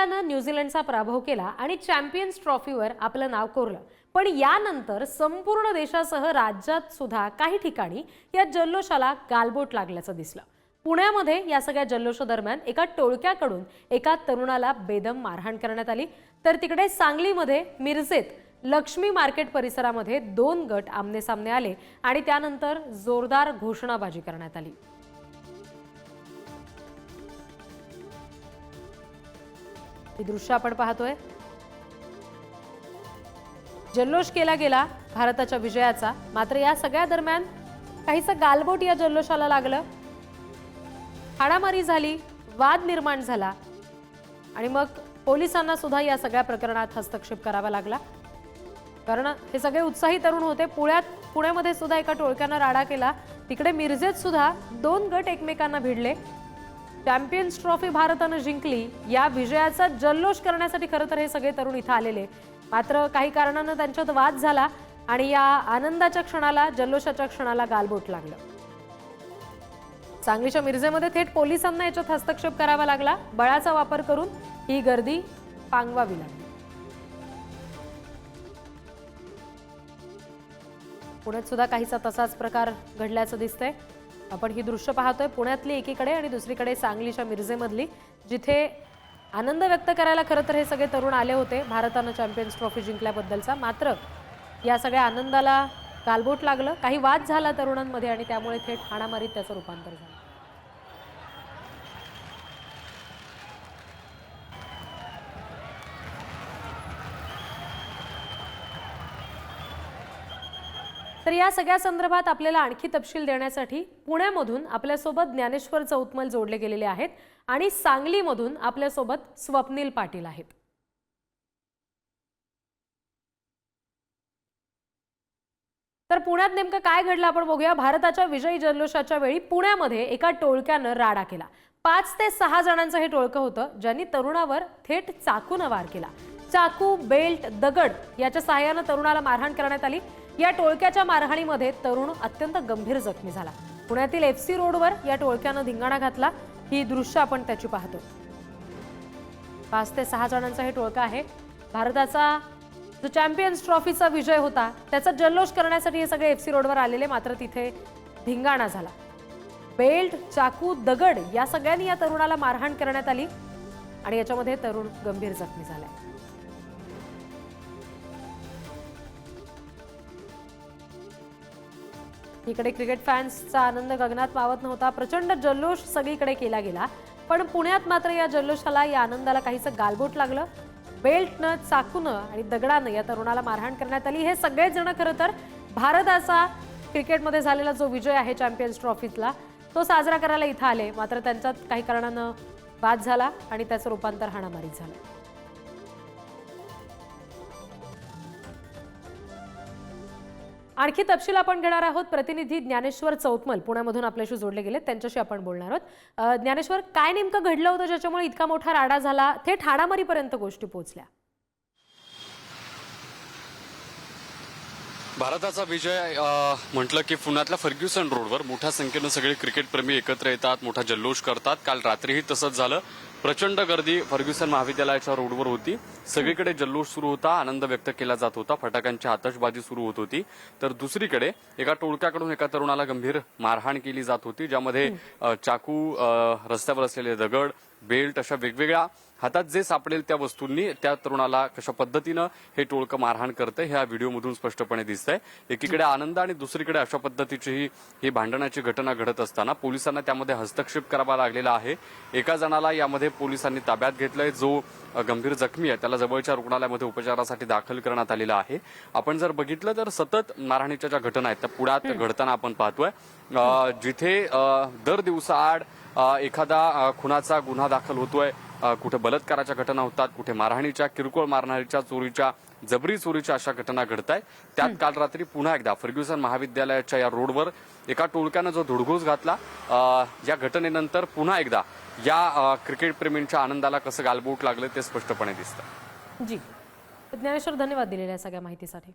इंडियानं न्यूझीलंडचा पराभव केला आणि चॅम्पियन्स ट्रॉफीवर आपलं नाव कोरलं। पण यानंतर संपूर्ण देशासह राज्यात सुद्धा काही ठिकाणी या जल्लोषाला गालबोट लागल्याचं दिसलं। पुण्यामध्ये या सगळ्या जल्लोषादरम्यान एका टोळक्याकडून एका तरुणाला बेदम मारहाण करण्यात आली, तर तिकडे सांगलीमध्ये मिरजेत लक्ष्मी मार्केट परिसरामध्ये 2 गट आमने-सामने आले आणि त्यानंतर जोरदार घोषणाबाजी करण्यात आली। हे दृश्य आपण पाहतोय। जल्लोष केला गेला भारताच्या विजयाचा, मात्र या सगळ्या दरम्यान काहीसं गालबोट या जल्लोषाला लागलं, हाणामारी झाली, वाद निर्माण झाला आणि मग पोलिसांना सुद्धा या सगळ्या प्रकरणात हस्तक्षेप करावा लागला। कारण हे सगळे उत्साही तरुण होते। पुण्यामध्ये सुद्धा एका टोळक्यानं राडा केला, तिकडे मिरजेत सुद्धा 2 गट एकमेकांना भिडले। चॅम्पियन्स ट्रॉफी भारतानं जिंकली, या विजयाचा जल्लोष करण्यासाठी खरं तर हे सगळे तरुण इथं आलेले, मात्र काही कारणानं त्यांच्यात वाद झाला आणि या आनंदाच्या क्षणाला, जल्लोषाच्या क्षणाला गालबोट लागलं। सांगलीच्या मिरजेमध्ये थेट पोलिसांना याच्यात हस्तक्षेप करावा लागला, बळाचा वापर करून ही गर्दी पांगवावी लागली। पुण्यात सुद्धा काहीसा तसाच प्रकार घडल्याचं दिसतंय। आपण ही दृश्य पाहतोय, पुण्यातली एकीकडे आणि दुसरीकडे सांगलीच्या मिरजेमधली, जिथे आनंद व्यक्त करायला खरं तर हे सगळे तरुण आले होते भारतानं चॅम्पियन्स ट्रॉफी जिंकल्याबद्दलचा, मात्र या सगळ्या आनंदाला गालबोट लागलं, काही वाद झाला तरुणांमध्ये आणि त्यामुळे थेट हाणामारीत त्याचं रूपांतर झालं। तर या सगळ्या संदर्भात आपल्याला आणखी तपशील देण्यासाठी पुण्यामधून आपल्यासोबत ज्ञानेश्वर चौतमल जोडले गेलेले आहेत आणि सांगलीमधून आपल्यासोबत स्वप्नील पाटील आहेत। तर पुण्यात नेमकं काय घडलं आपण बघूया। भारताच्या विजयी जल्लोषाच्या वेळी पुण्यामध्ये एका टोळक्यानं राडा केला। 5 ते 6 जणांचं हे टोळकं होतं, ज्यांनी तरुणावर थेट चाकूनं वार केला। चाकू, बेल्ट, दगड याच्या सहाय्यानं तरुणाला मारहाण करण्यात आली। या टोळक्याच्या मारहाणीमध्ये तरुण अत्यंत गंभीर जखमी झाला। पुण्यातील FC रोडवर या टोळक्यानं धिंगाणा घातला, ही दृश्य आपण त्याची पाहतो। 5 ते 6 जणांचा हे टोळका आहे। भारताचा जो चॅम्पियन्स ट्रॉफीचा विजय होता त्याचा जल्लोष करण्यासाठी हे सगळे FC रोडवर आलेले, मात्र तिथे धिंगाणा झाला। बेल्ट, चाकू, दगड या सगळ्यांनी या तरुणाला मारहाण करण्यात आली आणि याच्यामध्ये तरुण गंभीर जखमी झाला। इकडे क्रिकेट फॅन्सचा आनंद गगनात मावत नव्हता, प्रचंड जल्लोष सगळीकडे केला गेला, पण पुण्यात मात्र या जल्लोषाला, या आनंदाला काहीसं गालबोट लागलं। बेल्टनं, चाकूनं आणि दगडानं या तरुणाला मारहाण करण्यात आली। हे सगळेच जण खरं तर भारताचा क्रिकेटमध्ये झालेला जो विजय आहे चॅम्पियन्स ट्रॉफीतला तो साजरा करायला इथं आले, मात्र त्यांच्यात काही कारणानं वाद झाला आणि त्याचं रूपांतर हाणामारीत झालं। आणखी तपशील आपण घेणार आहोत। प्रतिनिधी ज्ञानेश्वर चौतमल पुण्यामधून आपल्याशी जोडले गेले, त्यांच्याशी आपण बोलणार आहोत। ज्ञानेश्वर, काय नेमकं घडलं होतं ज्याच्यामुळे इतका मोठा राडा झाला, थेट हाणामारीपर्यंत गोष्टी पोहोचल्या? भारताचा विजय म्हटलं की पुण्यातल्या फर्ग्युसन रोडवर मोठ्या संख्येनं सगळे क्रिकेटप्रेमी एकत्र येतात, मोठा जल्लोष करतात। काल रात्रीही तसंच झालं। प्रचंड गर्दी फर्ग्युसन महाविद्यालयाच्या रोडवर होती, सगळीकडे जल्लोष सुरू होता, आनंद व्यक्त केला जात होता, फटाक्यांची आतषबाजी सुरू होत होती। तर दुसरीकडे एका टोळक्याकडून एका तरुणाला गंभीर मारहाण केली जात होती, ज्यामध्ये चाकू, रस्त्यावर असलेले दगड, बेल्ट अशा वेगवेगळ्या हातात जे सापडेल त्या वस्तूंनी त्या तरुणाला कशा पद्धतीनं हे टोळकं मारहाण करते ह्या व्हिडिओमधून स्पष्टपणे दिसतंय। एकीकडे आनंद आणि दुसरीकडे अशा पद्धतीची ही भांडणाची घटना घडत असताना पोलिसांना त्यामध्ये हस्तक्षेप करावा लागलेला आहे। एका जणाला यामध्ये पोलिसांनी ताब्यात घेतलंय, जो गंभीर जखमी आहे, त्याला जवळच्या रुग्णालयामध्ये उपचारासाठी दाखल करण्यात आलेला आहे। आपण जर बघितलं तर सतत मारहाणीच्या ज्या घटना आहेत त्या पुण्यात घडताना आपण पाहतोय, जिथे दर दिवसाआड एखादा खुनाचा गुन्हा दाखल होतोय, कुठे बलात्काराच्या घटना होतात, कुठे मारहाणीच्या, किरकोळ मारहाणीच्या, चोरीच्या, जबरी चोरीच्या अशा घटना घडतायत। त्यात काल रात्री पुन्हा एकदा फर्ग्युसन महाविद्यालयाच्या या रोडवर एका टोळक्यानं जो धुडगूस घातला, या घटनेनंतर पुन्हा एकदा या क्रिकेटप्रेमींच्या आनंदाला कसं गालबोट लागलं ते स्पष्टपणे दिसतं। जी ज्ञानेश्वर, धन्यवाद दिलेल्या सगळ्या माहितीसाठी।